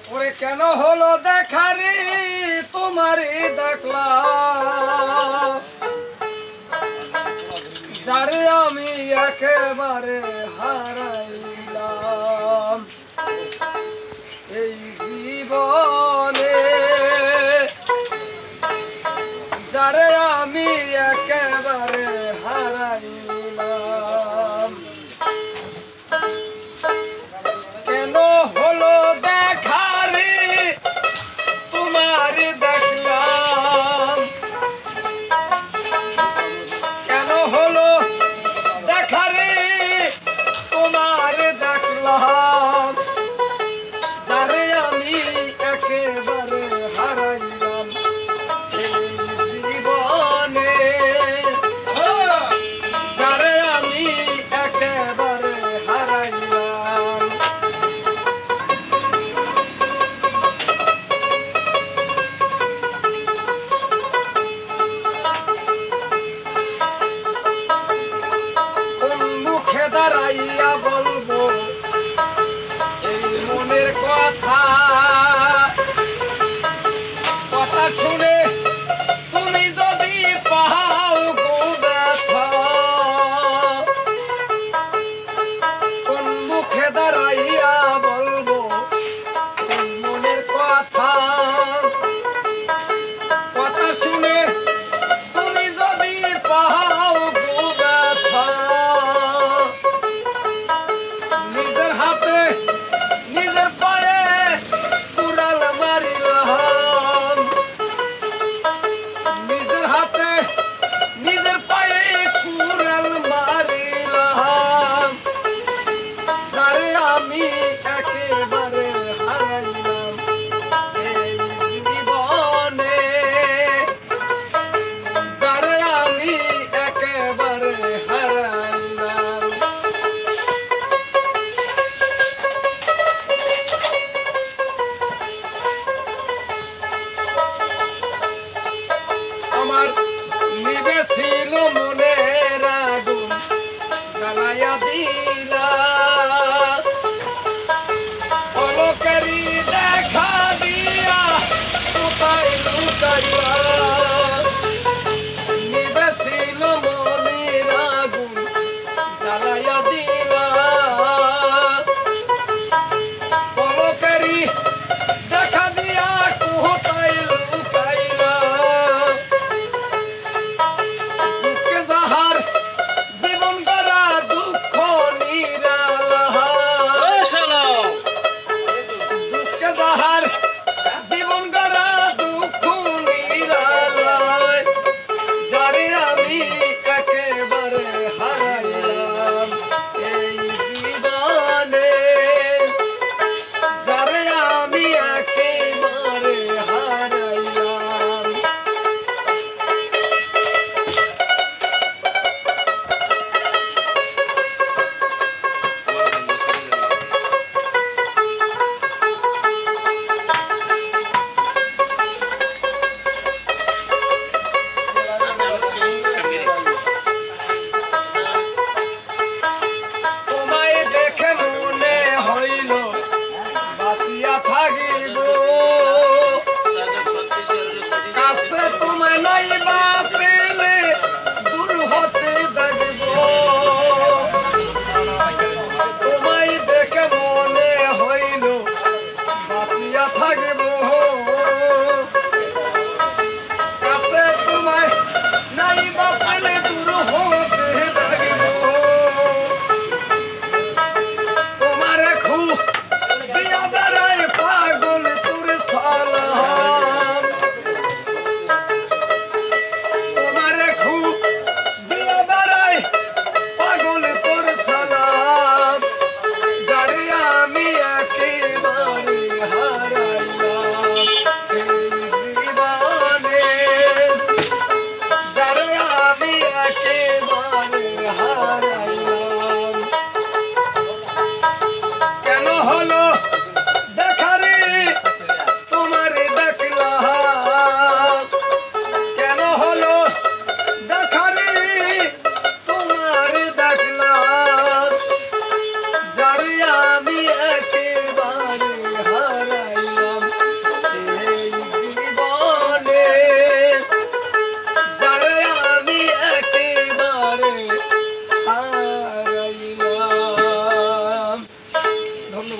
ওরে কেন হলো দেখারি তোমারে দেখলাম যারে আমি একেবারে হারাইলাম এই জীবনে যারে আমি একেবারে হারাইলাম কেন হলো দেখারি তোমার দেখলাম কেন হলো দেখারি তোমার দেখলাম যারে আমি একেবারে হারাইলাম এই জীবনে যারে আমি একেবারে হারাইলাম কোন মুখে দাঁড়াইয়া বলবো এই মনের কথা কথা শুনে তুমি যদি পাও গো ব্যথা কোন মুখে দাঁড়াইয়া বলবো এই মনের কথা কথা শুনে তুমি যদি পাও গো ব্যথা নিজের হাতে নিজের পায়ে কুড়াল মারিলাম নিজের হাতে নিজের পায়ে কুড়াল মারিলাম যারে আমি একেবারে হারাইলাম এই জীবনে যারে আমি একেবারে হারাইলাম আমার নিবে ছিল মনের আগুন জ্বালাইয়া দিলা পলকেরই দেখা দিয়া কোথায় লুকাইলা নিবে ছিল মনের আগুন জ্বালাইয়া দিলা পলকেরই দেখা দিয়া কোথায় লুকাইলা দুঃখে যাহার জীবন গড়া দুঃখ নিরালা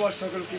আমার সকলকে